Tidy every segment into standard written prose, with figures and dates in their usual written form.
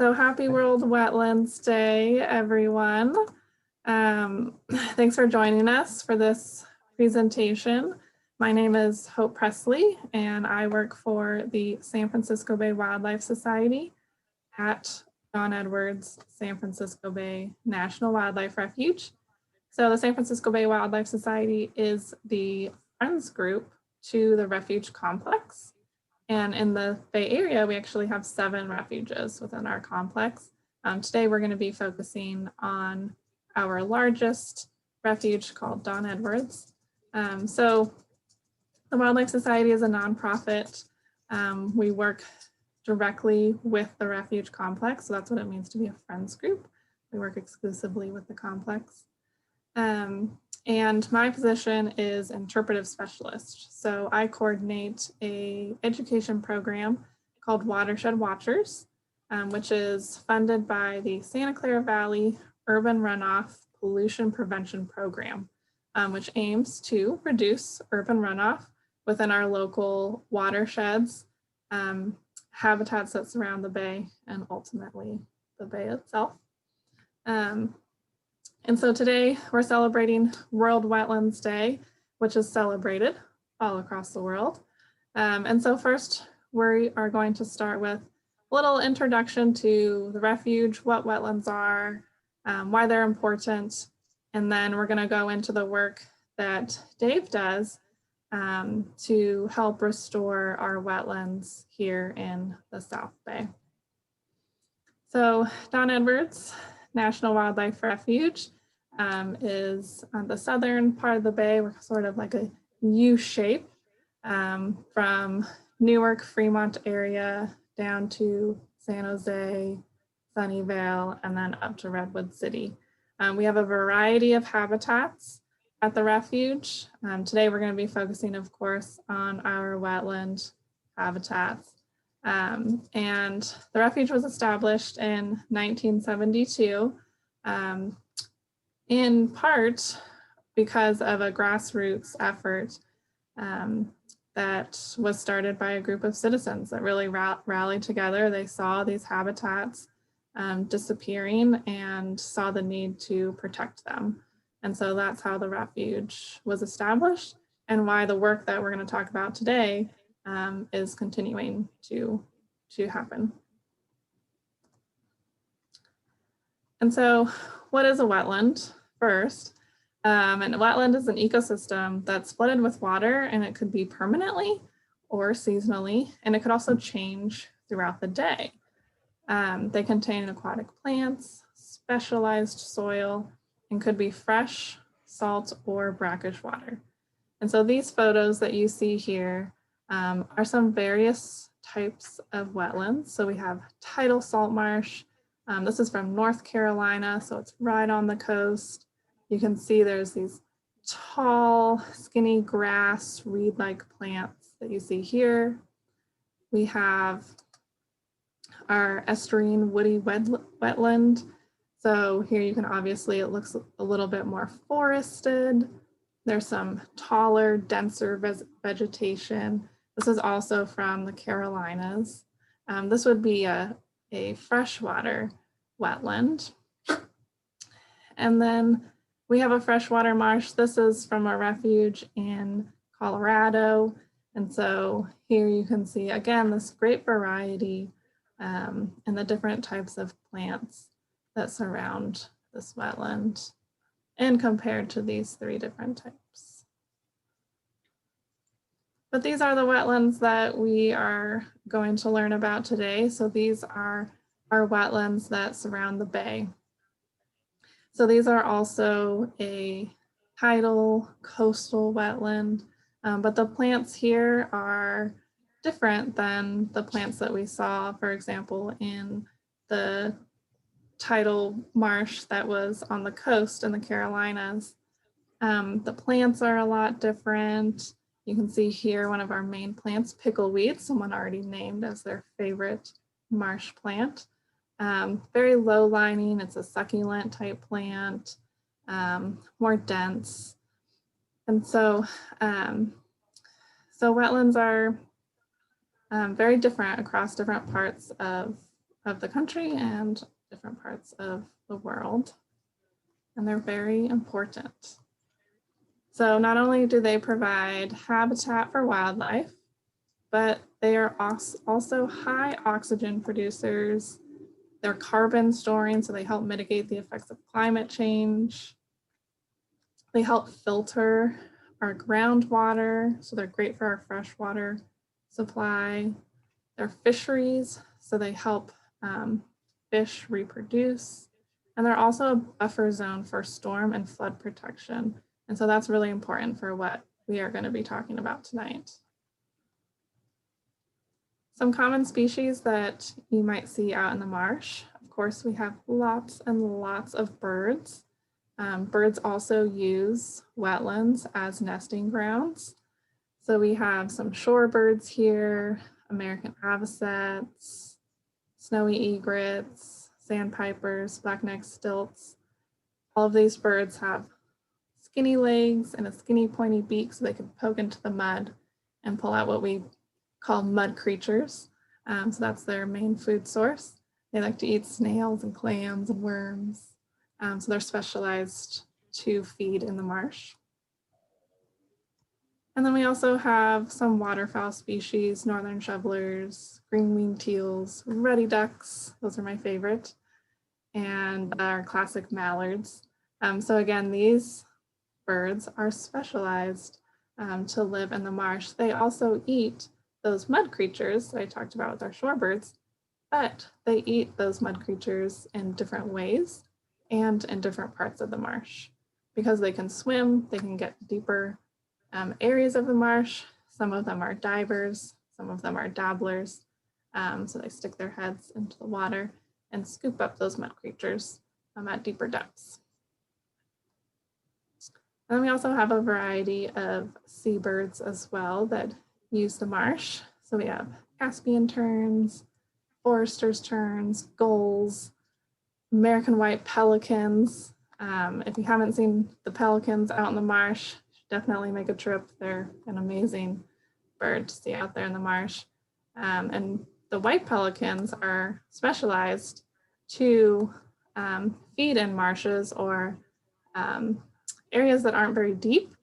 So happy World Wetlands Day, everyone. Thanks for joining us for this presentation. My name is Hope Presley, and I work for the San Francisco Bay Wildlife Society at John Edwards San Francisco Bay National Wildlife Refuge. So the San Francisco Bay Wildlife Society is the friends group to the refuge complex. And in the Bay Area, we actually have 7 refuges within our complex. Today, we're going to be focusing on our largest refuge called John Edwards. So the Wildlife Society is a nonprofit. We work directly with the refuge complex. So that's what it means to be a friends group. We work exclusively with the complex. And my position is interpretive specialist. So I coordinate an education program called Watershed Watchers, which is funded by the Santa Clara Valley Urban Runoff Pollution Prevention Program, which aims to reduce urban runoff within our local watersheds, habitats that surround the bay, and ultimately the bay itself. And so today we're celebrating World Wetlands Day, which is celebrated all across the world. And so first we are going to start with a little introduction to the refuge, what wetlands are, why they're important, and then we're going to go into the work that Dave does to help restore our wetlands here in the South Bay. So John Edwards National Wildlife Refuge is on the southern part of the bay. We're sort of like a U shape from Newark, Fremont area down to San Jose, Sunnyvale, and then up to Redwood City. We have a variety of habitats at the refuge. Today we're going to be focusing, of course, on our wetland habitats. And the refuge was established in 1972, in part because of a grassroots effort that was started by a group of citizens that really rallied together. They saw these habitats disappearing and saw the need to protect them. And so that's how the refuge was established, and why the work that we're going to talk about today is continuing to happen. And so what is a wetland first? And a wetland is an ecosystem that's flooded with water, and it could be permanently or seasonally, and it could also change throughout the day. They contain aquatic plants, specialized soil, and could be fresh, salt, or brackish water. And so these photos that you see here are some various types of wetlands. So we have tidal salt marsh. This is from North Carolina, so it's right on the coast. You can see there's these tall, skinny grass, reed-like plants that you see here. We have our estuarine woody wetland. So here you can obviously, it looks a little bit more forested. There's some taller, denser vegetation. This is also from the Carolinas. This would be a freshwater wetland. And then we have a freshwater marsh. This is from a refuge in Colorado. And so here you can see, again, this great variety and the different types of plants that surround this wetland and compared to these 3 different types. But these are the wetlands that we are going to learn about today. So these are our wetlands that surround the bay. So these are also a tidal coastal wetland, but the plants here are different than the plants that we saw, for example, in the tidal marsh that was on the coast in the Carolinas. The plants are a lot different. You can see here one of our main plants, pickleweed, someone already named as their favorite marsh plant. Very low lining, it's a succulent type plant, more dense. And so, so wetlands are very different across different parts of of the country and different parts of the world. And they're very important. So not only do they provide habitat for wildlife, but they are also high oxygen producers. They're carbon storing, so they help mitigate the effects of climate change. They help filter our groundwater, so they're great for our freshwater supply. They're fisheries, so they help fish reproduce. And they're also a buffer zone for storm and flood protection. And so that's really important for what we are going to be talking about tonight. Some common species that you might see out in the marsh. Of course, we have lots and lots of birds. Birds also use wetlands as nesting grounds. So we have some shorebirds here, American avocets, snowy egrets, sandpipers, black-necked stilts. All of these birds have skinny legs and a skinny pointy beak so they can poke into the mud and pull out what we call mud creatures. So that's their main food source. They like to eat snails and clams and worms. So they're specialized to feed in the marsh. And then we also have some waterfowl species, northern shovelers, green-winged teals, ruddy ducks, those are my favorite, and our classic mallards. So again, these birds are specialized to live in the marsh. They also eat those mud creatures that I talked about with our shorebirds, but they eat those mud creatures in different ways and in different parts of the marsh. Because they can swim, they can get deeper areas of the marsh. Some of them are divers, some of them are dabblers. So they stick their heads into the water and scoop up those mud creatures at deeper depths. And then we also have a variety of seabirds as well that use the marsh. So we have Caspian terns, Forester's terns, gulls, American white pelicans. If you haven't seen the pelicans out in the marsh, definitely make a trip. They're an amazing bird to see out there in the marsh. And the white pelicans are specialized to feed in marshes or areas that aren't very deep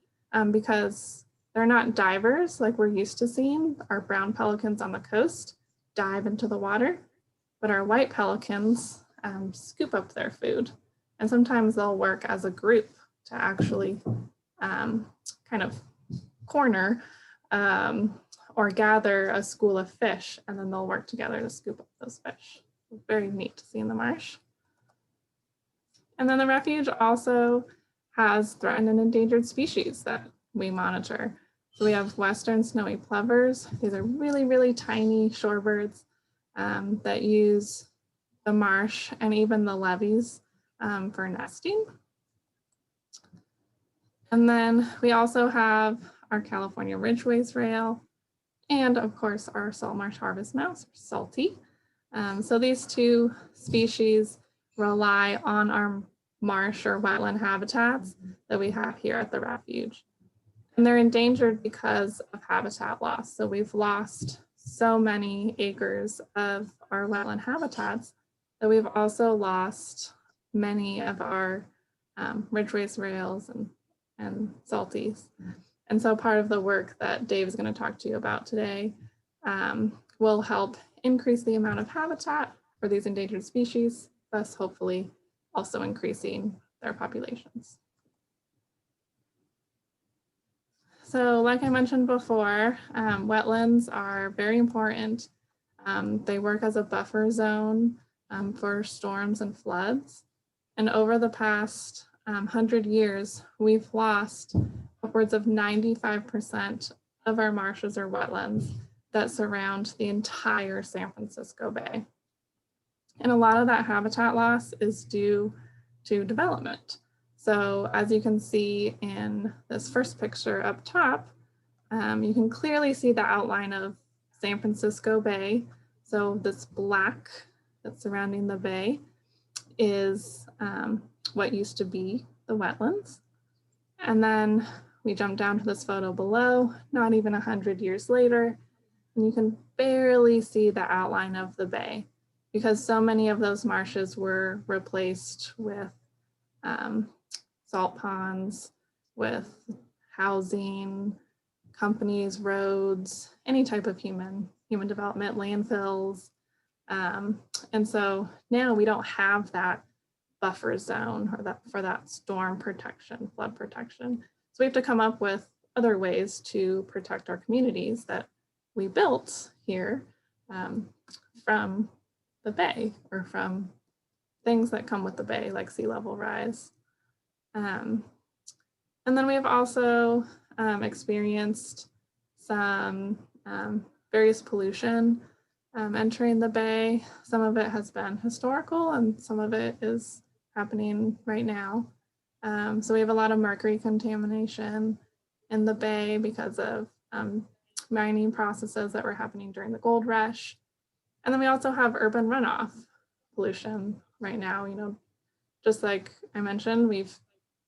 because they're not divers like we're used to seeing. Our brown pelicans on the coast dive into the water, but our white pelicans scoop up their food. And sometimes they'll work as a group to actually kind of corner or gather a school of fish, and then they'll work together to scoop up those fish. Very neat to see in the marsh. And then the refuge also has threatened and endangered species that we monitor. So we have western snowy plovers. These are really, really tiny shorebirds that use the marsh and even the levees for nesting. And then we also have our California ridgeways rail and of course our salt marsh harvest mouse, salty. So these two species rely on our marsh or wetland habitats that we have here at the refuge. And they're endangered because of habitat loss. So we've lost so many acres of our wetland habitats that we've also lost many of our ridgeways rails and salties. And so part of the work that Dave is going to talk to you about today will help increase the amount of habitat for these endangered species, thus hopefully also increasing their populations. So like I mentioned before, wetlands are very important. They work as a buffer zone for storms and floods. And over the past 100 years, we've lost upwards of 95% of our marshes or wetlands that surround the entire San Francisco Bay. And a lot of that habitat loss is due to development. So as you can see in this first picture up top, you can clearly see the outline of San Francisco Bay. So this black that's surrounding the bay is what used to be the wetlands. And then we jump down to this photo below, not even 100 years later, and you can barely see the outline of the bay because so many of those marshes were replaced with salt ponds, with housing, companies, roads, any type of human development, landfills. And so now we don't have that buffer zone or for that storm protection, flood protection. So we have to come up with other ways to protect our communities that we built here from the bay or from things that come with the bay, like sea level rise. And then we have also experienced some various pollution entering the bay. Some of it has been historical and some of it is happening right now. So we have a lot of mercury contamination in the bay because of mining processes that were happening during the gold rush. And then we also have urban runoff pollution right now. You know, just like I mentioned, we've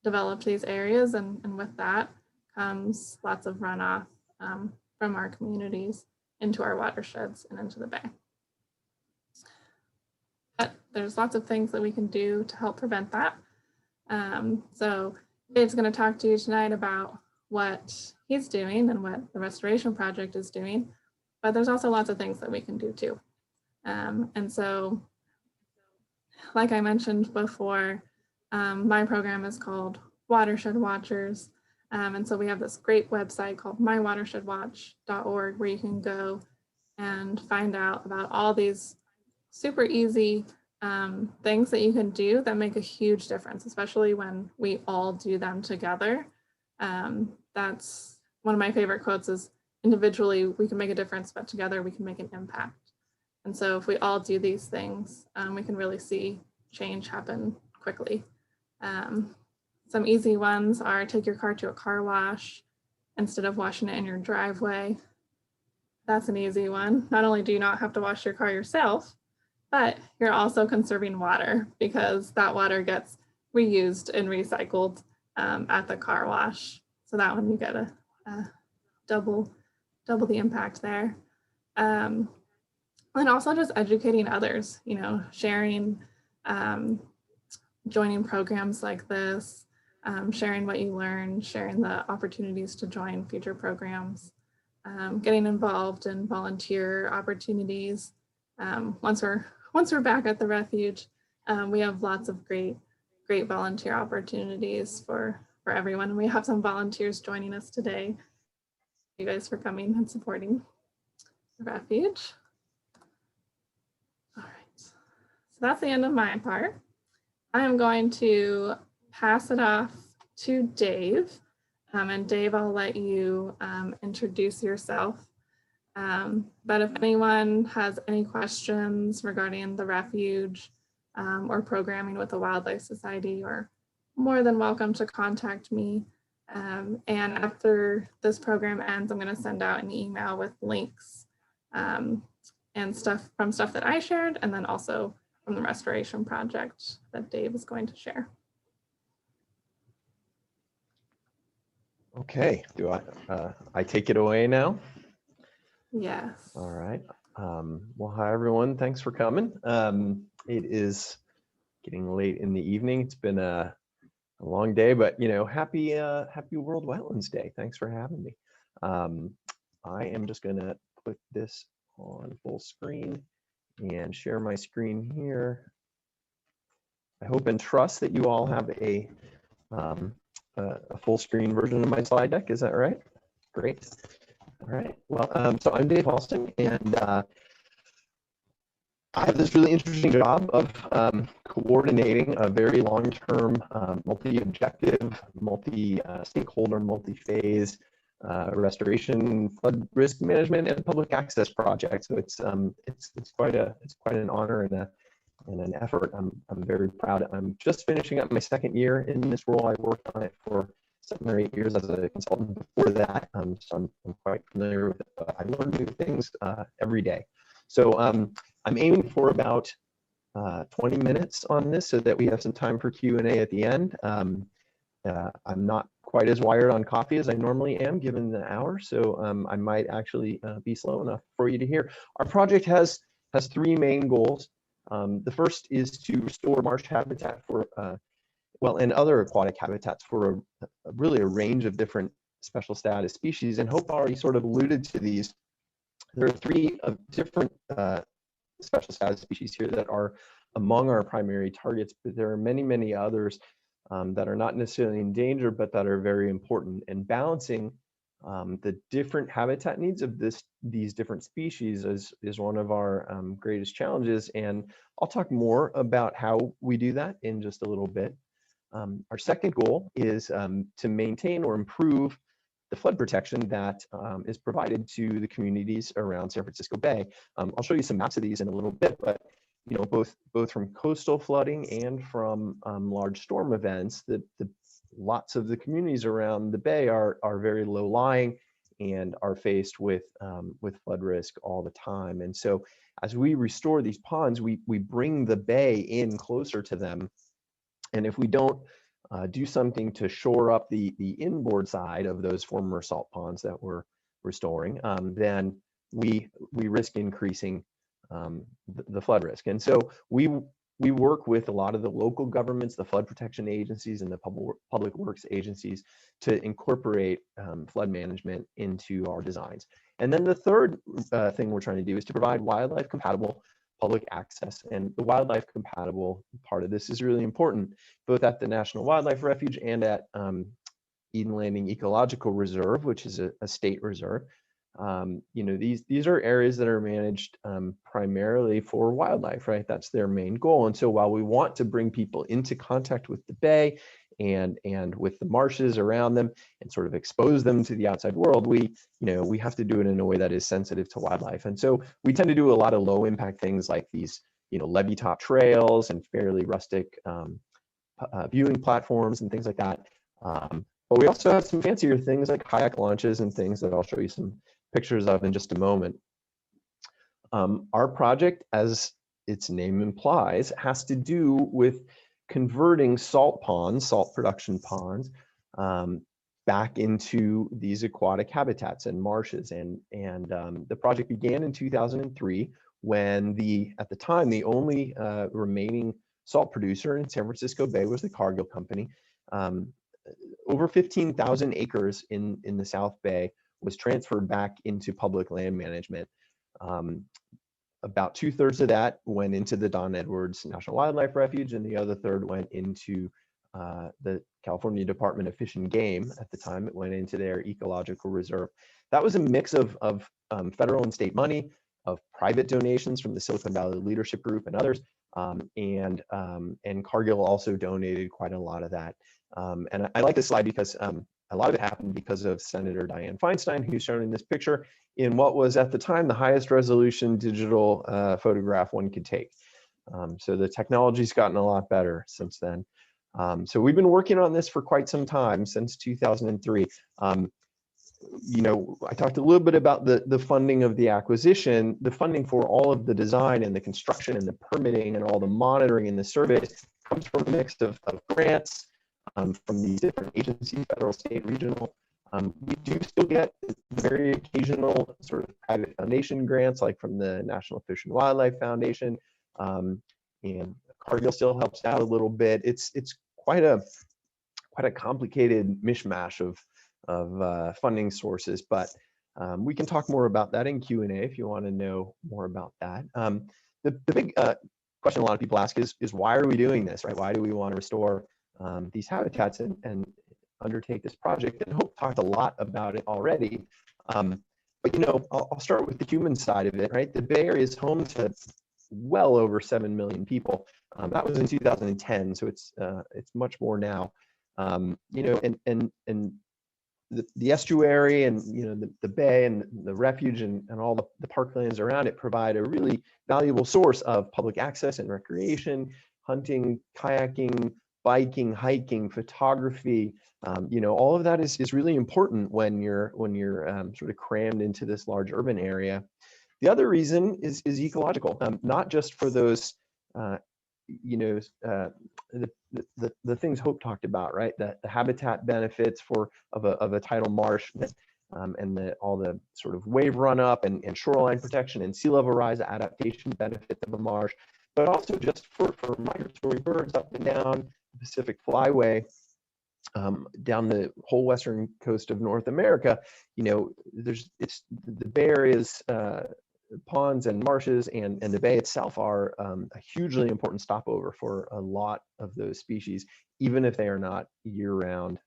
developed these areas, and with that comes lots of runoff from our communities into our watersheds and into the bay. But there's lots of things that we can do to help prevent that. So Dave's going to talk to you tonight about what he's doing and what the Restoration Project is doing, but there's also lots of things that we can do too. And so, like I mentioned before, my program is called Watershed Watchers. And so we have this great website called mywatershedwatch.org where you can go and find out about all these super easy things that you can do that make a huge difference, especially when we all do them together. That's one of my favorite quotes is, individually we can make a difference, but together we can make an impact. And so if we all do these things, we can really see change happen quickly. Some easy ones are take your car to a car wash instead of washing it in your driveway. That's an easy one. Not only do you not have to wash your car yourself, but you're also conserving water because that water gets reused and recycled at the car wash. So that one you get a double the impact there. And also just educating others, you know, sharing, joining programs like this, sharing what you learn, sharing the opportunities to join future programs, getting involved in volunteer opportunities. Once we're back at the refuge, we have lots of great volunteer opportunities for everyone. And we have some volunteers joining us today. Thank you guys for coming and supporting the refuge. All right, so that's the end of my part. I am going to pass it off to Dave. And Dave, I'll let you introduce yourself. But if anyone has any questions regarding the refuge or programming with the Wildlife Society, you're more than welcome to contact me. And after this program ends, I'm going to send out an email with links and stuff that I shared, and then also from the Restoration Project that Dave is going to share. Okay, do I take it away now? Yes. All right. Well, hi everyone. Thanks for coming. It is getting late in the evening. It's been a long day, but you know, happy World Wetlands Day. Thanks for having me. I am just gonna put this on full screen and share my screen here. I hope and trust that you all have a full screen version of my slide deck. Is that right? Great. All right. Well, so I'm Dave Halston, and I have this really interesting job of coordinating a very long-term, multi-objective, multi-stakeholder, multi-phase restoration, flood risk management, and public access project. So it's quite an honor and an effort. I'm very proud. I'm just finishing up my second year in this role. I worked on it for 7 or 8 years as a consultant before that, so I'm quite familiar with it. I learn new things every day. So I'm aiming for about 20 minutes on this so that we have some time for Q&A at the end. I'm not quite as wired on coffee as I normally am given the hour, so I might actually be slow enough for you to hear. Our project has 3 main goals. The first is to restore marsh habitat for, well, and other aquatic habitats for really a range of different special status species. And Hope already sort of alluded to these. There are three different special status species here that are among our primary targets, but there are many, many others that are not necessarily endangered, but that are very important. And balancing the different habitat needs of these different species is one of our greatest challenges. And I'll talk more about how we do that in just a little bit. Our second goal is to maintain or improve the flood protection that is provided to the communities around San Francisco Bay. I'll show you some maps of these in a little bit, but you know, both from coastal flooding and from large storm events, lots of the communities around the bay are very low lying and are faced with flood risk all the time. And so as we restore these ponds, we bring the bay in closer to them. And if we don't do something to shore up the inboard side of those former salt ponds that we're restoring, then we risk increasing the flood risk. And so we work with a lot of the local governments, the flood protection agencies, and the public works agencies to incorporate flood management into our designs. And then the third thing we're trying to do is to provide wildlife compatible public access. And the wildlife compatible part of this is really important, both at the National Wildlife Refuge and at Eden Landing Ecological Reserve, which is a state reserve. You know, these are areas that are managed primarily for wildlife, right? That's their main goal. And so while we want to bring people into contact with the bay and with the marshes around them and sort of expose them to the outside world, we have to do it in a way that is sensitive to wildlife. And so we tend to do a lot of low impact things like these, levee top trails and fairly rustic viewing platforms and things like that. But we also have some fancier things like kayak launches and things that I'll show you some pictures of in just a moment. Our project, as its name implies, has to do with converting salt ponds, salt production ponds, back into these aquatic habitats and marshes. And the project began in 2003 when at the time, the only remaining salt producer in San Francisco Bay was the Cargill Company. Over 15,000 acres in the South Bay was transferred back into public land management. About 2/3 of that went into the Don Edwards National Wildlife Refuge, and the other third went into the California Department of Fish and Game. At the time, it went into their ecological reserve. That was a mix of federal and state money, of private donations from the Silicon Valley Leadership Group and others, and Cargill also donated quite a lot of that. And I like this slide because a lot of it happened because of Senator Dianne Feinstein, who's shown in this picture, in what was at the time the highest resolution digital photograph one could take. So the technology's gotten a lot better since then. So we've been working on this for quite some time, since 2003. I talked a little bit about the funding of the acquisition. The funding for all of the design and the construction and the permitting and all the monitoring and the surveys comes from a mix of grants from these different agencies, federal, state, regional. We do still get very occasional sort of private foundation grants, like from the National Fish and Wildlife Foundation, and Cargill still helps out a little bit. It's quite a complicated mishmash of funding sources, but we can talk more about that in Q&A if you want to know more about that. The big question a lot of people ask is why are we doing this, right? Why do we want to restore these habitats and undertake this project? And Hope talked a lot about it already. But I'll start with the human side of it, right? The Bay Area is home to well over 7 million people. That was in 2010, so it's much more now. And the estuary and the bay and the refuge and all the parklands around it provide a really valuable source of public access and recreation, hunting, kayaking, biking, hiking, photography. All of that is really important when you're sort of crammed into this large urban area. The other reason is ecological, not just for those the things Hope talked about, right? The habitat benefits of a tidal marsh, and all the sort of wave run up and shoreline protection and sea level rise adaptation benefits of a marsh, but also just for migratory birds up and down the Pacific Flyway, down the whole western coast of North America. You know, the Bay Area's ponds and marshes and the bay itself are a hugely important stopover for a lot of those species, even if they are not year-round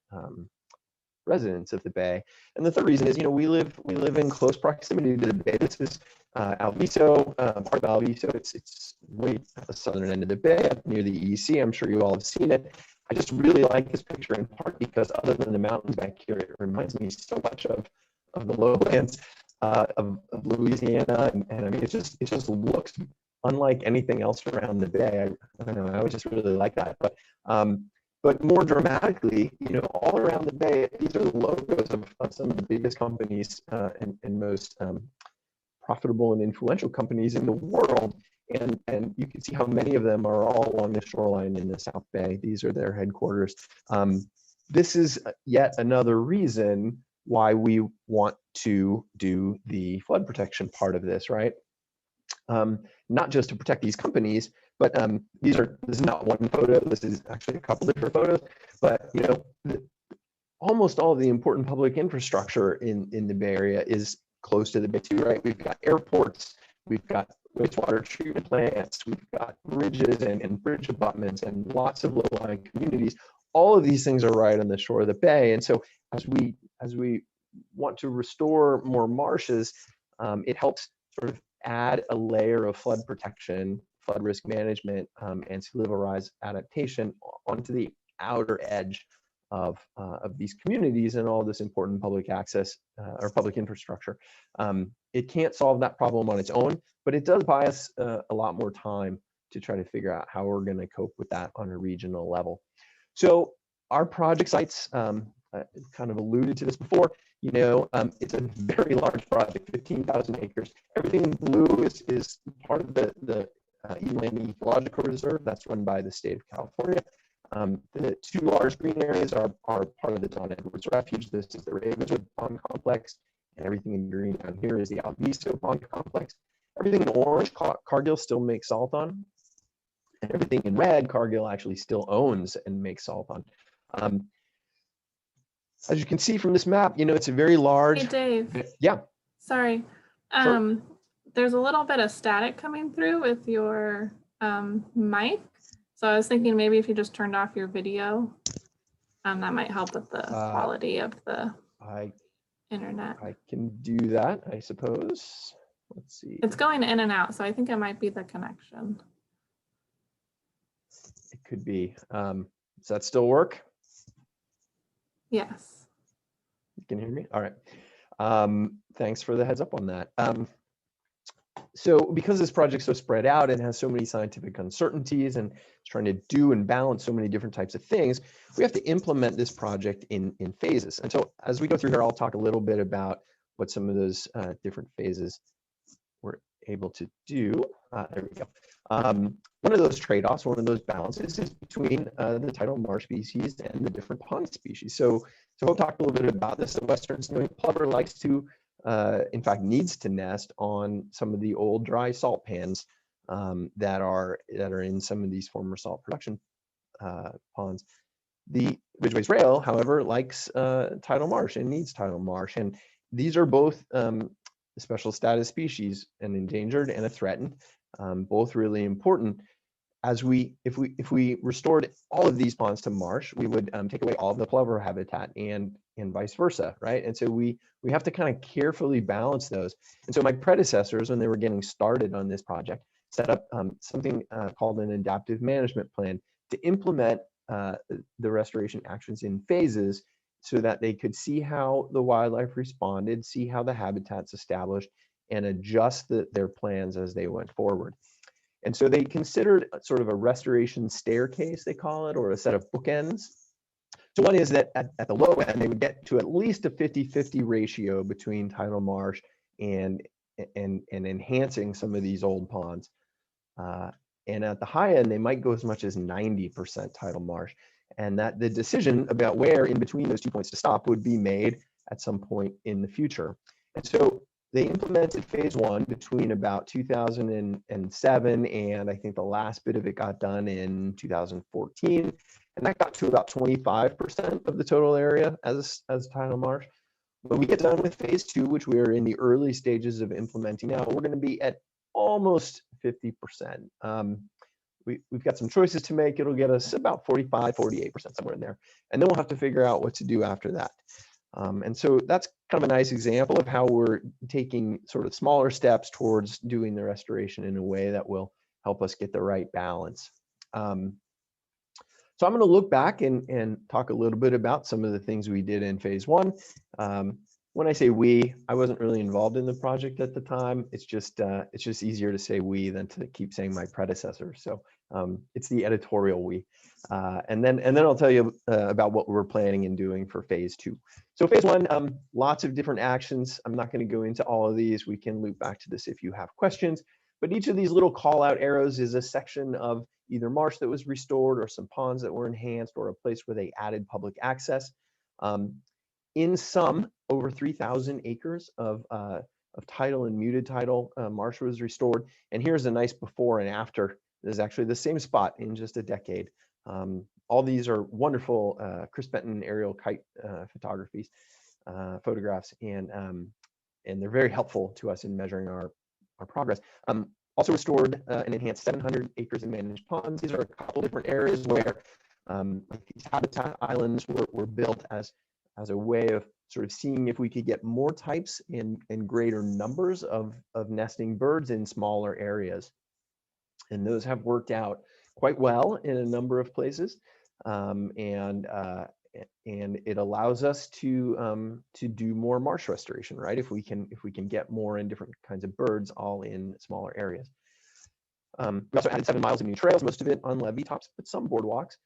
residents of the bay. And the third reason is, you know, we live in close proximity to the bay. This is Alviso, part of Alviso. It's way at the southern end of the bay, up near the EEC. I'm sure you all have seen it. I just really like this picture in part because, other than the mountains back here, it reminds me so much of the lowlands of Louisiana, and I mean, it just looks unlike anything else around the bay. I don't know, I would just really like that. But more dramatically, you know, all around the bay, these are the logos of some of the biggest companies and most profitable and influential companies in the world. And you can see how many of them are all along the shoreline in the South Bay. These are their headquarters. This is yet another reason why we want to do the flood protection part of this, right? Not just to protect these companies, but this is not one photo. This is actually a couple different photos. But you know, almost all of the important public infrastructure in the Bay Area is close to the bay too, right? We've got airports, we've got wastewater treatment plants, we've got bridges and bridge abutments, and lots of low-lying communities. All of these things are right on the shore of the bay. And so as we want to restore more marshes, it helps sort of add a layer of flood protection, flood risk management, and sea level rise adaptation onto the outer edge of these communities and all this important public access or public infrastructure. It can't solve that problem on its own, but it does buy us a lot more time to try to figure out how we're going to cope with that on a regional level. So our project sites, kind of alluded to this before, you know, it's a very large project, 15,000 acres. Everything in blue is part of the Inland Ecological Reserve that's run by the state of California. The two large green areas are part of the Don Edwards Refuge. This is the Ravenswood Pond Complex, and everything in green down here is the Alviso Pond Complex. Everything in orange, Cargill still makes salt on, and everything in red, Cargill actually still owns and makes salt on. As you can see from this map, you know, it's a very large. Hey, Dave. Yeah. Sorry. Sure. There's a little bit of static coming through with your mic. So I was thinking maybe if you just turned off your video, that might help with the quality of the internet. I can do that, I suppose. Let's see. It's going in and out, so I think it might be the connection. It could be. Does that still work? Yes. You can hear me? All right. Thanks for the heads up on that. So because this project's so spread out and has so many scientific uncertainties and it's trying to do and balance so many different types of things, we have to implement this project in phases. And so as we go through here, I'll talk a little bit about what some of those different phases we're able to do. There we go. One of those trade-offs, one of those balances is between the tidal marsh species and the different pond species. So we'll talk a little bit about this. The western snowy plover likes to, in fact, needs to nest on some of the old dry salt pans that are in some of these former salt production ponds. The Ridgway's rail, however, likes tidal marsh and needs tidal marsh, and these are both special status species, an endangered and a threatened, both really important. If we restored all of these ponds to marsh, we would take away all of the plover habitat and vice versa, right? And so we have to kind of carefully balance those. And so my predecessors, when they were getting started on this project, set up something called an adaptive management plan to implement the restoration actions in phases so that they could see how the wildlife responded, see how the habitat's established, and adjust their plans as they went forward. And so they considered sort of a restoration staircase, they call it, or a set of bookends. So one is that at the low end, they would get to at least a 50-50 ratio between tidal marsh and enhancing some of these old ponds. And at the high end, they might go as much as 90% tidal marsh. And that the decision about where in between those 2 points to stop would be made at some point in the future. And so they implemented phase one between about 2007 and I think the last bit of it got done in 2014, and that got to about 25% of the total area as tidal marsh. When we get done with phase two, which we are in the early stages of implementing now, we're going to be at almost 50%. We've got some choices to make. It'll get us about 45, 48%, somewhere in there. And then we'll have to figure out what to do after that. And so that's kind of a nice example of how we're taking sort of smaller steps towards doing the restoration in a way that will help us get the right balance. So I'm going to look back and talk a little bit about some of the things we did in phase one. When I say we, I wasn't really involved in the project at the time. It's just easier to say we than to keep saying my predecessor. So it's the editorial we. And then I'll tell you about what we're planning and doing for phase two. So phase one, lots of different actions. I'm not going to go into all of these. We can loop back to this if you have questions. But each of these little call out arrows is a section of either marsh that was restored or some ponds that were enhanced or a place where they added public access. In sum, over 3,000 acres of tidal and muted tidal marsh was restored. And here's a nice before and after. This is actually the same spot in just a decade. All these are wonderful Chris Benton aerial kite photographs, and they're very helpful to us in measuring our progress. Also restored and enhanced 700 acres in managed ponds. These are a couple different areas where these habitat islands were built as a way of sort of seeing if we could get more types and greater numbers of nesting birds in smaller areas. And those have worked out quite well in a number of places. And it allows us to do more marsh restoration, right? If we can get more in different kinds of birds, all in smaller areas. We also added 7 miles of new trails, most of it on levee tops, but some boardwalks,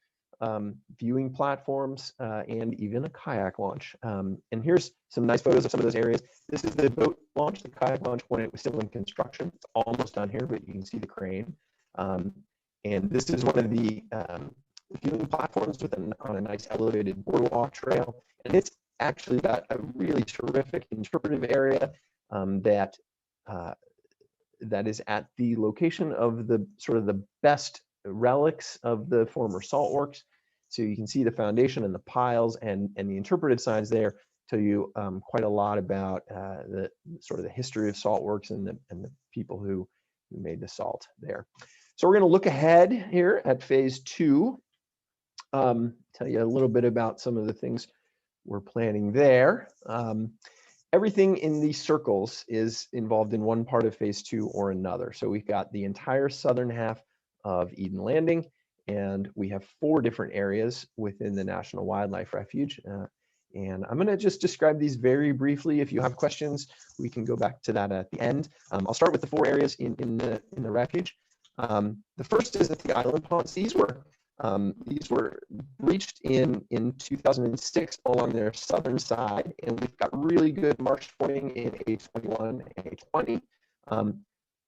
viewing platforms, and even a kayak launch. And here's some nice photos of some of those areas. This is the boat launch, the kayak launch, when it was still in construction. It's almost done here, but you can see the crane. And this is one of the viewing platforms on a nice elevated boardwalk trail. And it's actually got a really terrific interpretive area that is at the location of the sort of the best relics of the former salt works. So you can see the foundation and the piles, and the interpretive signs there tell you quite a lot about the sort of the history of salt works and the people who made the salt there. So we're going to look ahead here at phase two. Tell you a little bit about some of the things we're planning there. Everything in these circles is involved in one part of phase two or another. So we've got the entire southern half of Eden Landing, and we have 4 different areas within the National Wildlife Refuge. And I'm going to just describe these very briefly. If you have questions, we can go back to that at the end. I'll start with the 4 areas in the refuge. The first is at the island ponds. These were breached in 2006 along their southern side, and we've got really good marsh forming in A21 and A20,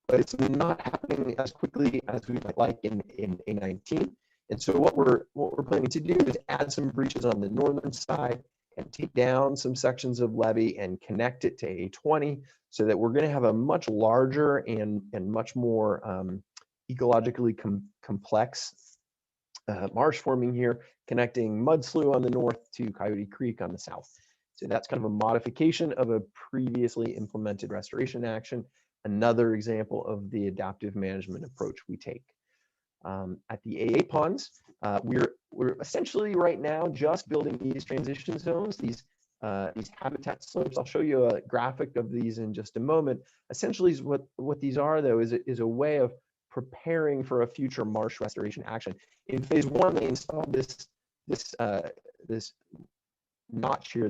but it's not happening as quickly as we might like in A19. And so what we're planning to do is add some breaches on the northern side and take down some sections of levee and connect it to A20, so that we're going to have a much larger and much more ecologically complex marsh forming here, connecting Mud Slough on the north to Coyote Creek on the south. So that's kind of a modification of a previously implemented restoration action, another example of the adaptive management approach we take. At the AA ponds, we're essentially right now just building these transition zones, these habitat slopes. I'll show you a graphic of these in just a moment. Essentially, what these are, though, is a way of preparing for a future marsh restoration action. In phase one, they installed this notch here,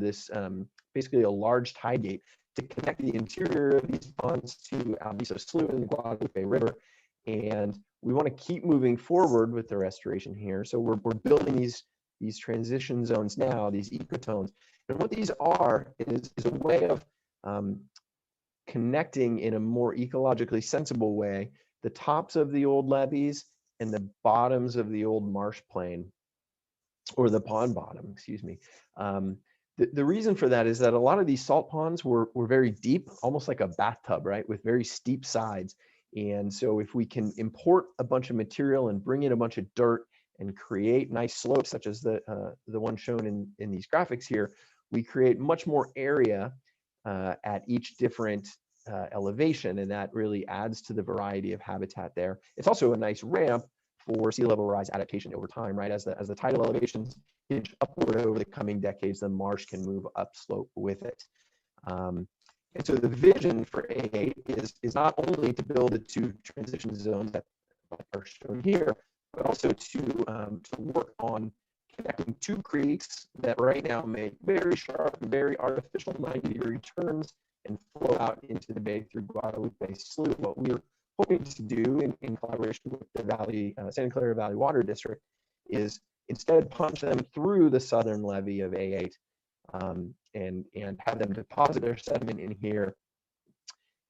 basically a large tide gate to connect the interior of these ponds to Alviso Slough and the Guadalupe River. And we want to keep moving forward with the restoration here. So we're building these transition zones now, these ecotones. And what these are is a way of connecting in a more ecologically sensible way the tops of the old levees and the bottoms of the old marsh plain, or the pond bottom, excuse me. The reason for that is that a lot of these salt ponds were very deep, almost like a bathtub, right, with very steep sides. And so if we can import a bunch of material and bring in a bunch of dirt and create nice slopes, such as the one shown in these graphics here, we create much more area at each different elevation, and that really adds to the variety of habitat there. It's also a nice ramp for sea level rise adaptation over time, right? As the tidal elevations inch upward over the coming decades, the marsh can move upslope with it. And so the vision for A8 is not only to build the 2 transition zones that are shown here, but also to work on connecting 2 creeks that right now make very sharp, very artificial 90-degree turns and flow out into the bay through Guadalupe Slough. What we're hoping to do in collaboration with the Valley, Santa Clara Valley Water District is instead punch them through the southern levee of A8 and have them deposit their sediment in here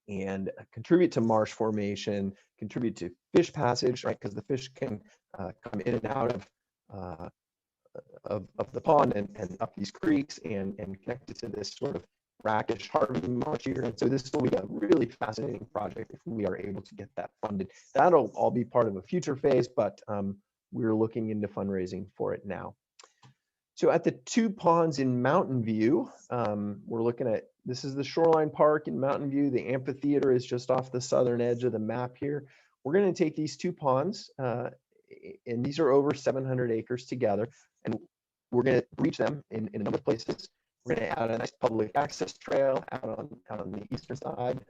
and contribute to marsh formation, contribute to fish passage, right? Because the fish can come in and out of the pond and up these creeks and connect it to this sort of brackish Harvey marsh here. And so this will be a really fascinating project if we are able to get that funded. That'll all be part of a future phase, but we're looking into fundraising for it now. So at the 2 ponds in Mountain View, we're looking at, this is the Shoreline Park in Mountain View. The amphitheater is just off the southern edge of the map here. We're going to take these 2 ponds, and these are over 700 acres together, and we're going to reach them in a number of places. We're going to add a nice public access trail out on the eastern side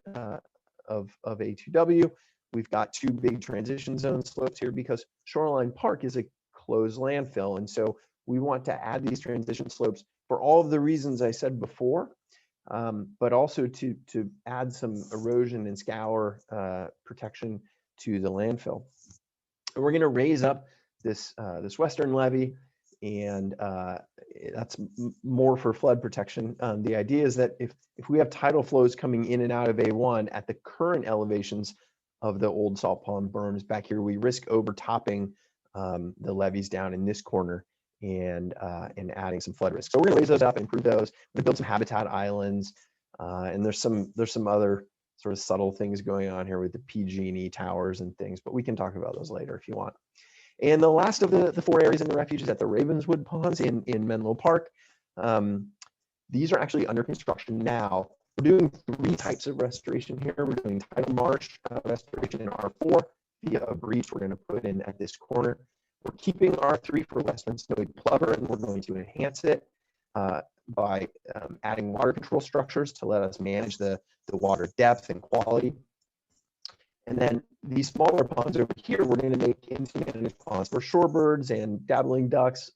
of A2W. We've got 2 big transition zone slopes here because Shoreline Park is a closed landfill, and so we want to add these transition slopes for all of the reasons I said before, but also to add some erosion and scour protection to the landfill. And we're going to raise up this western levee, and that's more for flood protection. The idea is that if we have tidal flows coming in and out of A1 at the current elevations of the old salt pond berms back here, we risk overtopping the levees down in this corner and adding some flood risk. So we're going to raise those up, improve those. We're going to build some habitat islands, and there's some other sort of subtle things going on here with the PG&E towers and things, but we can talk about those later if you want. And the last of the 4 areas in the refuge is at the Ravenswood Ponds in Menlo Park. These are actually under construction now. We're doing 3 types of restoration here. We're doing tidal marsh restoration in R4 via a breach we're going to put in at this corner. We're keeping R3 for western snowy plover, and we're going to enhance it by adding water control structures to let us manage the water depth and quality. And then these smaller ponds over here, we're going to make into managed ponds for shorebirds and dabbling ducks,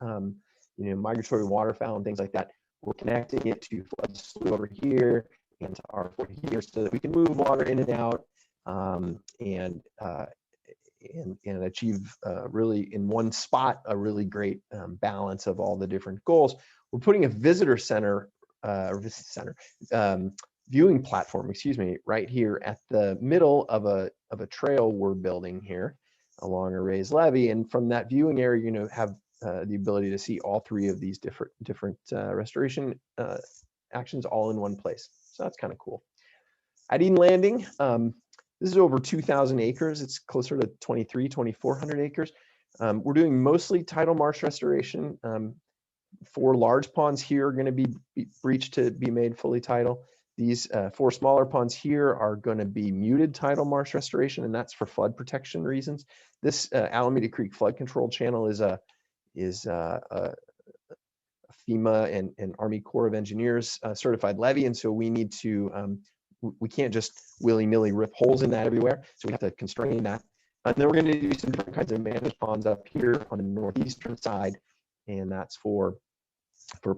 migratory waterfowl and things like that. We're connecting it to flood slough over here and to R4 here so that we can move water in and out and achieve really in one spot a really great balance of all the different goals. We're putting a visitor center, viewing platform, right here at the middle of a trail we're building here along a raised levee, and from that viewing area, you're going to have the ability to see all 3 of these different restoration actions all in one place. So that's kind of cool. At Eden Landing, this is over 2,000 acres. It's closer to 2,400 acres. We're doing mostly tidal marsh restoration. 4 large ponds here are going to be breached to be made fully tidal. These 4 smaller ponds here are going to be muted tidal marsh restoration, and that's for flood protection reasons. This Alameda Creek flood control channel is a FEMA and Army Corps of Engineers certified levee, and so we need to we can't just willy-nilly rip holes in that everywhere, so we have to constrain that. And then we're going to do some different kinds of managed ponds up here on the northeastern side, and that's for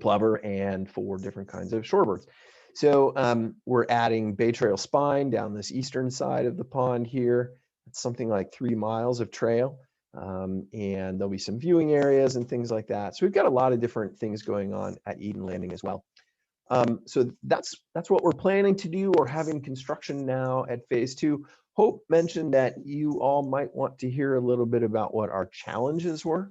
plover and for different kinds of shorebirds. So we're adding Bay Trail spine down this eastern side of the pond here. It's something like 3 miles of trail, and there'll be some viewing areas and things like that. So we've got a lot of different things going on at Eden Landing as well. So that's what we're planning to do or having construction now at phase 2. Hope mentioned that you all might want to hear a little bit about what our challenges were.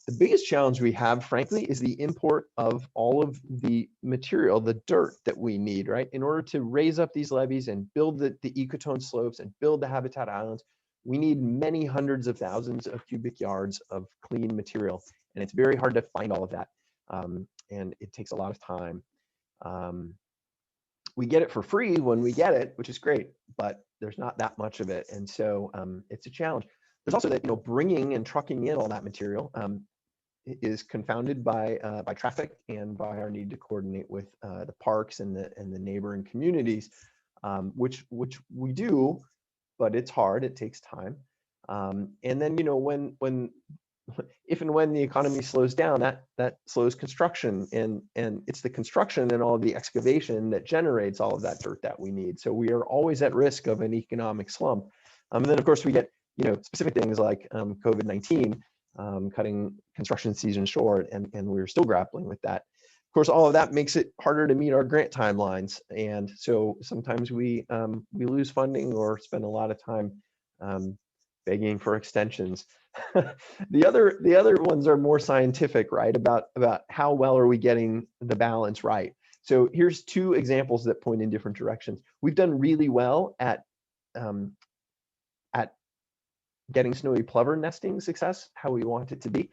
The biggest challenge we have, frankly, is the import of all of the material, the dirt that we need, right? In order to raise up these levees and build the ecotone slopes and build the habitat islands, we need many hundreds of thousands of cubic yards of clean material. And it's very hard to find all of that. And it takes a lot of time. We get it for free when we get it, which is great, but there's not that much of it. And so it's a challenge. There's also that, bringing and trucking in all that material is confounded by traffic and by our need to coordinate with the parks and the neighboring communities, which we do, but it's hard. It takes time. And then when if and when the economy slows down, that slows construction, and it's the construction and all of the excavation that generates all of that dirt that we need. So we are always at risk of an economic slump. And then of course we get specific things like COVID-19 cutting construction season short, and we're still grappling with that. Of course, all of that makes it harder to meet our grant timelines, and so sometimes we lose funding or spend a lot of time begging for extensions. The other ones are more scientific, right? About how well are we getting the balance right. So here's two examples that point in different directions. We've done really well at getting snowy plover nesting success how we want it to be.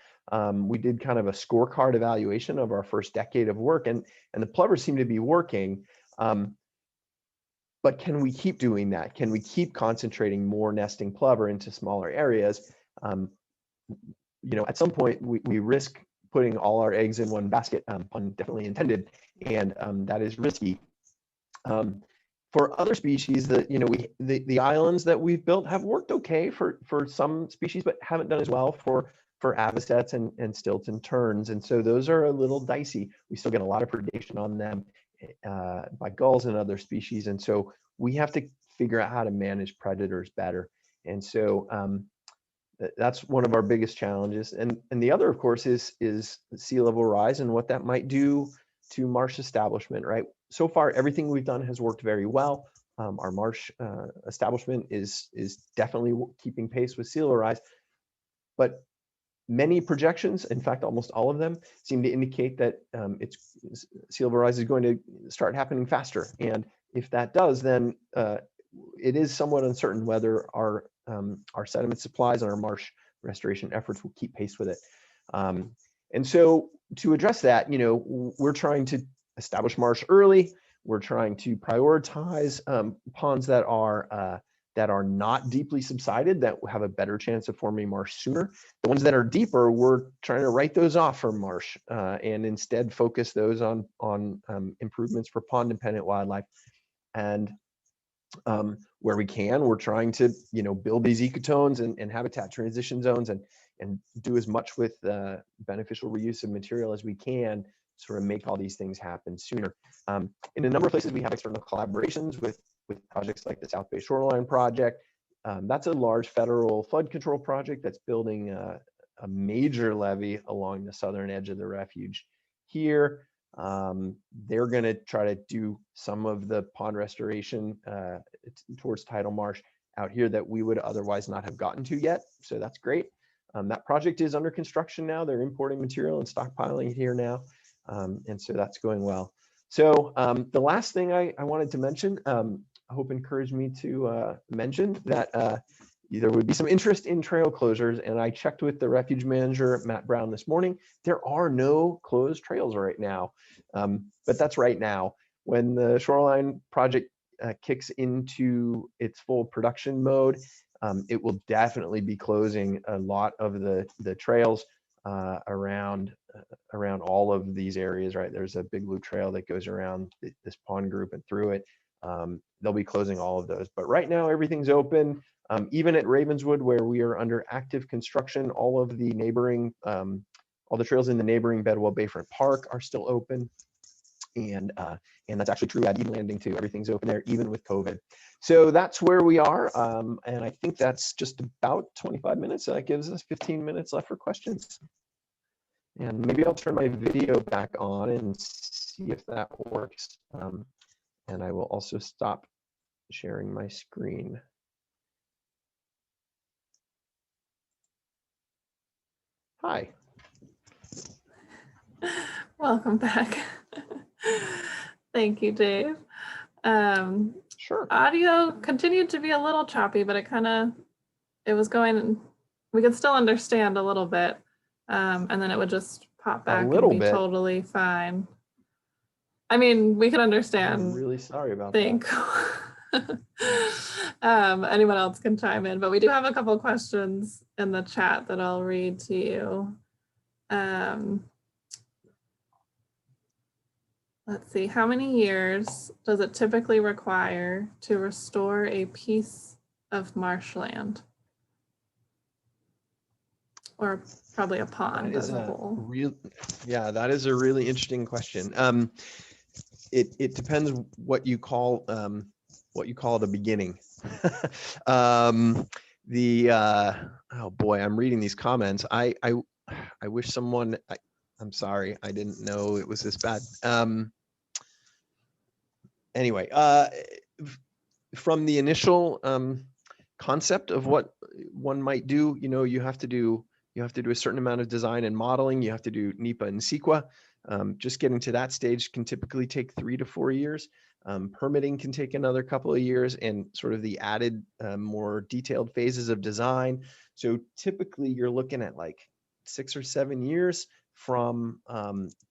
We did kind of a scorecard evaluation of our first decade of work, and the plovers seem to be working. But can we keep doing that? Can we keep concentrating more nesting plover into smaller areas? At some point we risk putting all our eggs in one basket, pun definitely intended, and that is risky. For other species, the islands that we've built have worked okay for some species, but haven't done as well for avocets and stilton terns, and so those are a little dicey. We still get a lot of predation on them by gulls and other species, and so we have to figure out how to manage predators better. And so that's one of our biggest challenges. And the other, of course, is sea level rise and what that might do to marsh establishment, right? So far, everything we've done has worked very well. Our marsh establishment is definitely keeping pace with sea level rise, but many projections, in fact, almost all of them, seem to indicate that sea level rise is going to start happening faster. And if that does, then it is somewhat uncertain whether our sediment supplies and our marsh restoration efforts will keep pace with it. And so to address that, we're trying to establish marsh early. We're trying to prioritize ponds that are not deeply subsided, that have a better chance of forming marsh sooner. The ones that are deeper, we're trying to write those off from marsh and instead focus those on improvements for pond-dependent wildlife. And where we can, we're trying to build these ecotones and habitat transition zones and do as much with beneficial reuse of material as we can, sort of make all these things happen sooner. In a number of places, we have external collaborations with projects like the South Bay Shoreline Project. That's a large federal flood control project that's building a major levee along the southern edge of the refuge here. They're going to try to do some of the pond restoration towards tidal marsh out here that we would otherwise not have gotten to yet. So that's great. That project is under construction now. They're importing material and stockpiling it here now. And so that's going well. So the last thing I wanted to mention, Hope encouraged me to mention that there would be some interest in trail closures, and I checked with the refuge manager, Matt Brown, this morning. There are no closed trails right now, but that's right now. When the Shoreline Project kicks into its full production mode, it will definitely be closing a lot of the trails around all of these areas, right? There's a big blue trail that goes around this pond group and through it. They'll be closing all of those, but right now everything's open. Even at Ravenswood, where we are under active construction, all of the neighboring, all the trails in the neighboring Bedwell Bayfront Park are still open. And that's actually true at Eden Landing too. Everything's open there, even with COVID. So that's where we are. And I think that's just about 25 minutes. So that gives us 15 minutes left for questions. And maybe I'll turn my video back on and see if that works. And I will also stop sharing my screen. Hi. Welcome back. Thank you, Dave. Sure. Audio continued to be a little choppy, but it was going, we could still understand a little bit. And then it would just pop back and be totally fine. I mean, we could understand. I'm really sorry about that. Anyone else can chime in, but we do have a couple questions in the chat that I'll read to you. Let's see, how many years does it typically require to restore a piece of marshland? Or probably a pond as a whole. Yeah, that is a really interesting question. It depends what you call the beginning. Oh boy, I'm reading these comments. I wish someone. I'm sorry, I didn't know it was this bad. Anyway, from the initial concept of what one might do, you have to do a certain amount of design and modeling. You have to do NEPA and CEQA. Just getting to that stage can typically take 3 to 4 years. Permitting can take another couple of years, and sort of the added more detailed phases of design. So typically you're looking at like 6 or 7 years from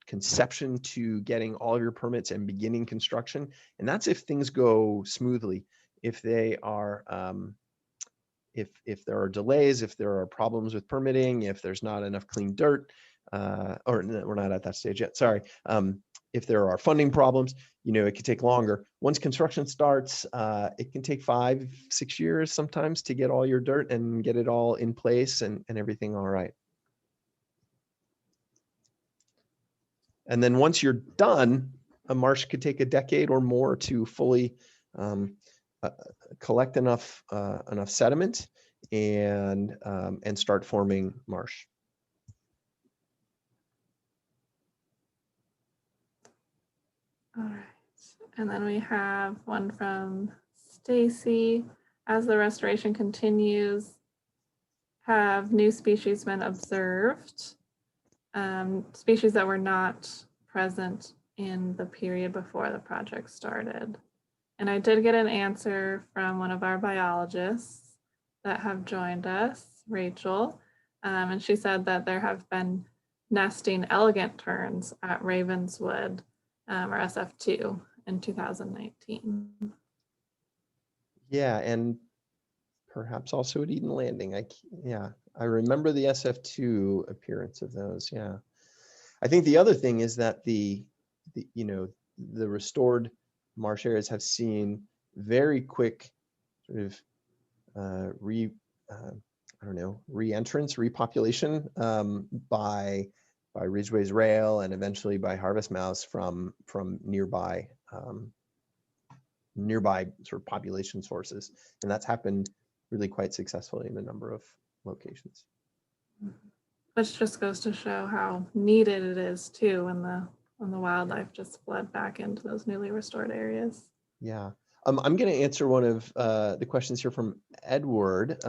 conception to getting all of your permits and beginning construction. And that's if things go smoothly. If they are if there are delays, if there are problems with permitting, if there's not enough clean dirt, or no, we're not at that stage yet, sorry. If there are funding problems, it could take longer. Once construction starts, it can take 5, 6 years sometimes to get all your dirt and get it all in place and everything all right. And then once you're done, a marsh could take a decade or more to fully collect enough sediment and start forming marsh. All right, and then we have one from Stacy. As the restoration continues, have new species been observed? Species that were not present in the period before the project started. And I did get an answer from one of our biologists that have joined us, Rachel, and she said that there have been nesting elegant terns at Ravenswood, or SF2 in 2019. Yeah, and perhaps also at Eden Landing. I remember the SF2 appearance of those. Yeah, I think the other thing is that the restored marsh areas have seen very quick sort of re-entrance, repopulation by ridgeways rail and eventually by harvest mouse from nearby sort of population sources, and that's happened really quite successfully in a number of locations. Which just goes to show how needed it is too when the wildlife just fled back into those newly restored areas. Yeah, I'm going to answer one of the questions here from Edward.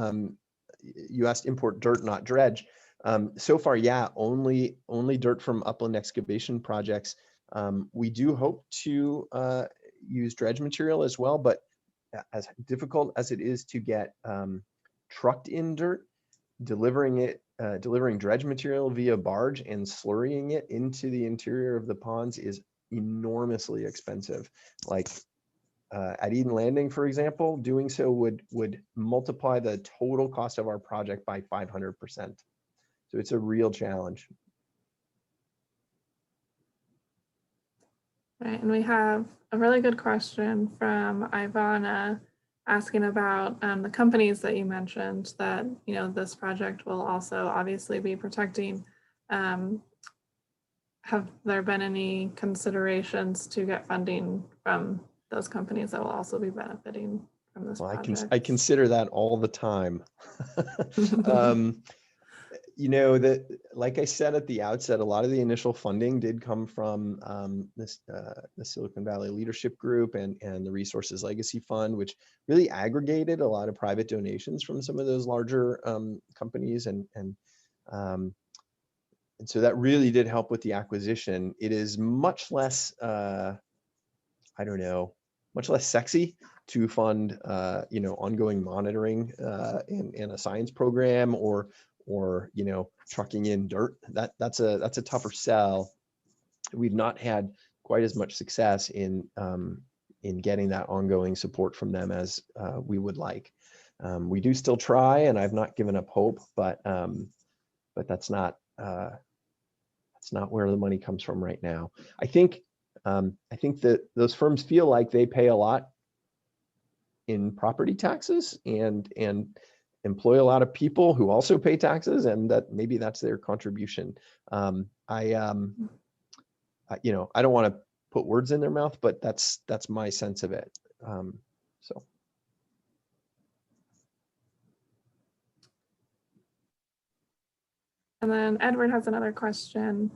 You asked import dirt, not dredge. So far, yeah, only dirt from upland excavation projects. We do hope to use dredge material as well, but as difficult as it is to get trucked in dirt, delivering dredge material via barge and slurrying it into the interior of the ponds is enormously expensive. Like at Eden Landing, for example, doing so would multiply the total cost of our project by 500%. So it's a real challenge. Right, and we have a really good question from Ivana asking about the companies that you mentioned that this project will also obviously be protecting. Have there been any considerations to get funding from those companies that will also be benefiting from this project? I consider that all the time. Like I said at the outset, a lot of the initial funding did come from the Silicon Valley Leadership Group and the Resources Legacy Fund, which really aggregated a lot of private donations from some of those larger companies and so that really did help with the acquisition. It is much less, I don't know, much less sexy to fund, you know, ongoing monitoring in a science program, or you know, trucking in dirt. That's a tougher sell. We've not had quite as much success in getting that ongoing support from them as we would like. We do still try, and I've not given up hope, but that's not where the money comes from right now. I think that those firms feel like they pay a lot in property taxes and employ a lot of people who also pay taxes, and that maybe that's their contribution. You know, I don't want to put words in their mouth, but that's my sense of it. So. And then Edward has another question.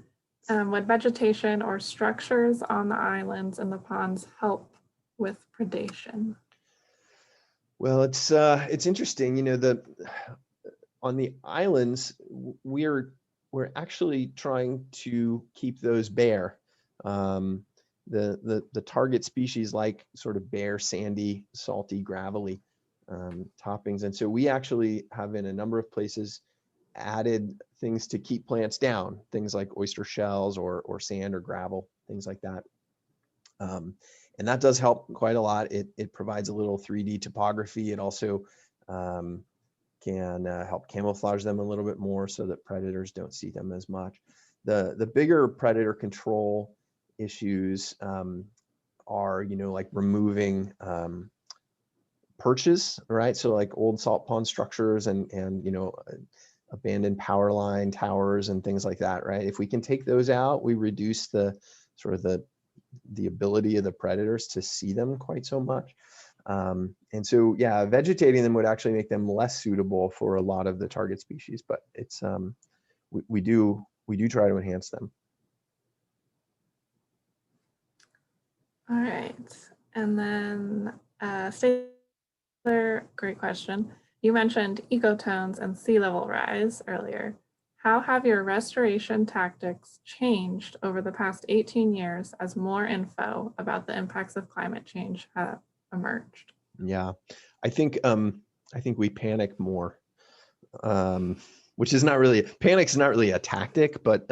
Would vegetation or structures on the islands and the ponds help with predation? Well, it's interesting. You know, on the islands, we're actually trying to keep those bare. The target species like sort of bare, sandy, salty, gravelly toppings, and so we actually have in a number of places added things to keep plants down, things like oyster shells or sand or gravel, things like that. And that does help quite a lot. It provides a little 3D topography. It also can help camouflage them a little bit more so that predators don't see them as much. The bigger predator control issues are, you know, like removing perches, right? So like old salt pond structures and you know, abandoned power line towers and things like that, right? If we can take those out, we reduce the sort of the ability of the predators to see them quite so much. And so, yeah, vegetating them would actually make them less suitable for a lot of the target species, but it's we do try to enhance them. All right, and then Stacy, great question. You mentioned ecotones and sea level rise earlier. How have your restoration tactics changed over the past 18 years as more info about the impacts of climate change have emerged? Yeah, I think we panic more, which is not really, panic's not really a tactic, but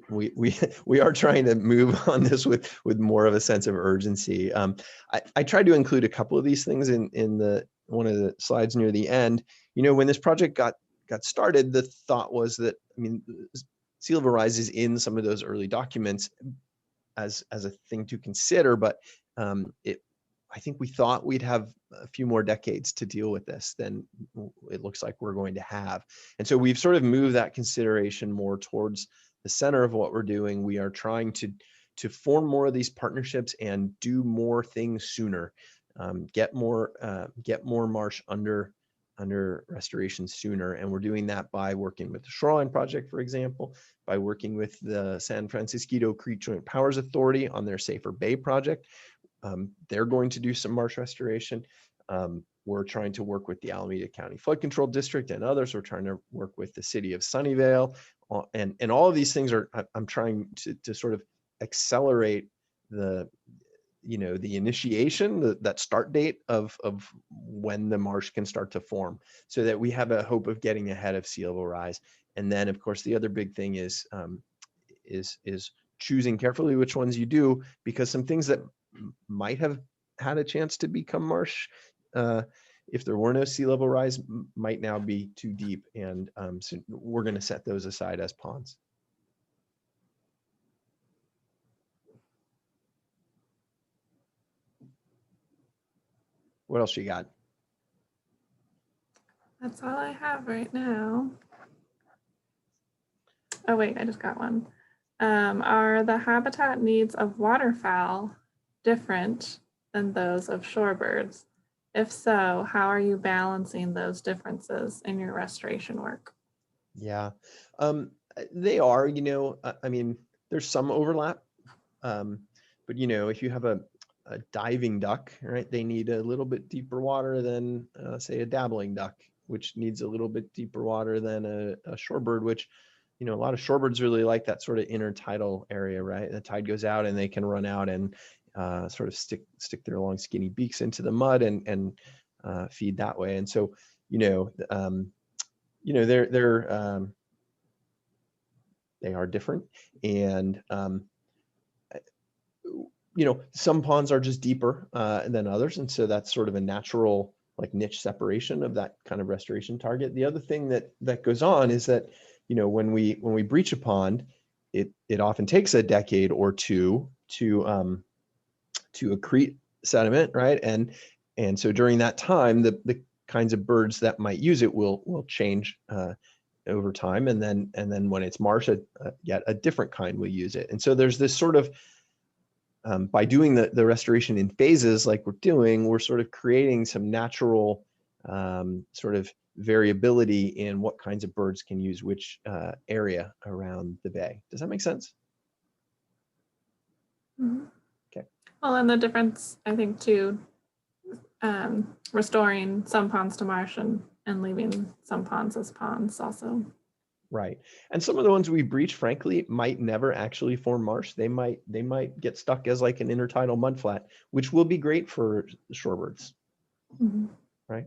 we are trying to move on this with more of a sense of urgency. I tried to include a couple of these things in one of the slides near the end. You know, when this project got started, the thought was that, I mean, sea level rise is in some of those early documents as a thing to consider, but I think we thought we'd have a few more decades to deal with this than it looks like we're going to have. And so we've sort of moved that consideration more towards the center of what we're doing. We are trying to form more of these partnerships and do more things sooner, get more marsh under restoration sooner. And we're doing that by working with the Shoreline Project, for example, by working with the San Francisco Creek Joint Powers Authority on their Safer Bay project. They're going to do some marsh restoration. We're trying to work with the Alameda County Flood Control District and others. We're trying to work with the city of Sunnyvale, and all of these things are, I'm trying to sort of accelerate the initiation, that start date of when the marsh can start to form, so that we have a hope of getting ahead of sea level rise. And then, of course, the other big thing is choosing carefully which ones you do, because some things that might have had a chance to become marsh if there were no sea level rise might now be too deep, and so we're going to set those aside as ponds. What else you got? That's all I have right now. Oh wait, I just got one. Are the habitat needs of waterfowl different than those of shorebirds? If so, how are you balancing those differences in your restoration work? Yeah, they are, I mean, there's some overlap, but if you have a diving duck, right, they need a little bit deeper water than say a dabbling duck, which needs a little bit deeper water than a shorebird, which you know, a lot of shorebirds really like that sort of intertidal area, right? The tide goes out and they can run out and sort of stick their long skinny beaks into the mud and feed that way. And so, you know, they are different, and you know, some ponds are just deeper than others, and so that's sort of a natural like niche separation of that kind of restoration target. The other thing that goes on is that, you know, when we breach a pond, it often takes a decade or two to accrete sediment, right? And so during that time, the kinds of birds that might use it will change over time, and then when it's marsh, yet a different kind will use it. And so there's this sort of by doing the restoration in phases like we're doing, we're sort of creating some natural sort of variability in what kinds of birds can use which area around the bay. Does that make sense? Mm-hmm. Okay. Well, and the difference, I think, too, restoring some ponds to marsh and leaving some ponds as ponds also. Right. And some of the ones we breach, frankly, might never actually form marsh. They might get stuck as like an intertidal mudflat, which will be great for shorebirds. Mm-hmm. Right.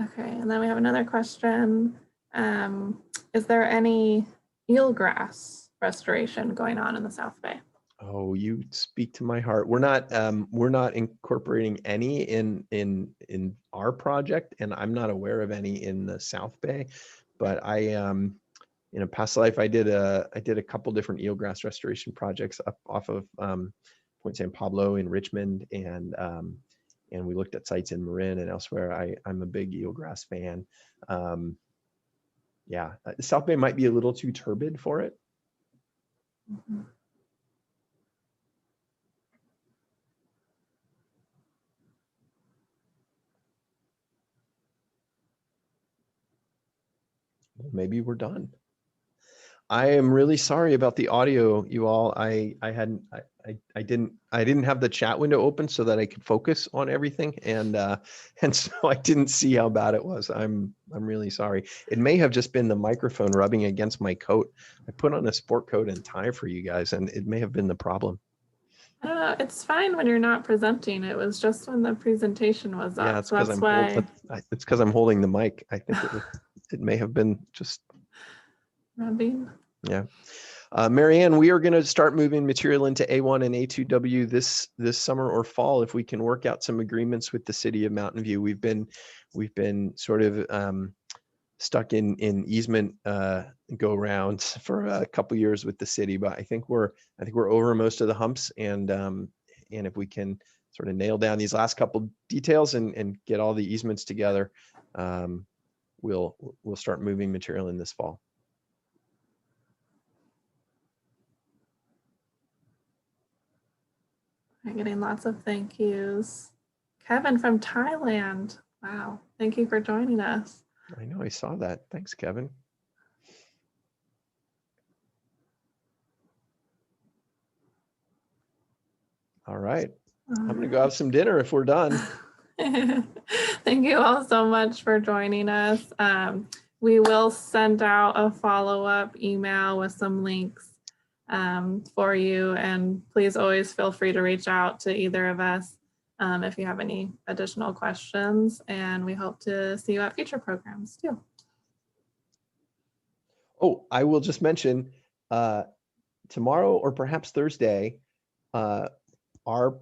Okay, and then we have another question. Is there any eelgrass restoration going on in the South Bay? Oh, you speak to my heart. We're not incorporating any in our project, and I'm not aware of any in the South Bay. But I in a past life I did a couple different eelgrass restoration projects up off of Point San Pablo in Richmond, and we looked at sites in Marin and elsewhere. I'm a big eelgrass fan. Yeah, the South Bay might be a little too turbid for it. Mm-hmm. Maybe we're done. I am really sorry about the audio, you all. I didn't have the chat window open so that I could focus on everything, and so I didn't see how bad it was. I'm really sorry. It may have just been the microphone rubbing against my coat. I put on a sport coat and tie for you guys, and it may have been the problem. I don't know. It's fine when you're not presenting. It was just when the presentation was up. Yeah, it's because it's because I'm holding the mic. I think it may have been just rubbing. Yeah. Marianne, we are going to start moving material into A1 and A2W this summer or fall if we can work out some agreements with the city of Mountain View. We've been sort of stuck in easement go rounds for a couple years with the city, but I think we're over most of the humps, and if we can sort of nail down these last couple details and get all the easements together, we'll start moving material in this fall. I'm getting lots of thank yous. Kevin from Thailand. Wow. Thank you for joining us. I know, I saw that. Thanks, Kevin. All right. I'm going to go have some dinner if we're done. Thank you all so much for joining us. We will send out a follow-up email with some links for you, and please always feel free to reach out to either of us if you have any additional questions, and we hope to see you at future programs too. Oh, I will just mention tomorrow or perhaps Thursday, our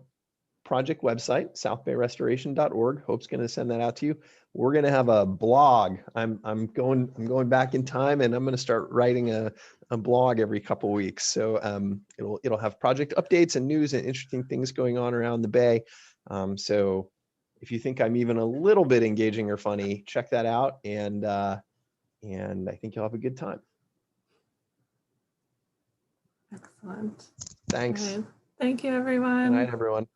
project website, southbayrestoration.org, Hope's going to send that out to you. We're going to have a blog. I'm going back in time, and I'm going to start writing a blog every couple weeks. So it'll have project updates and news and interesting things going on around the bay. So if you think I'm even a little bit engaging or funny, check that out, and I think you'll have a good time. Excellent. Thanks. Okay. Thank you, everyone. Good night, everyone.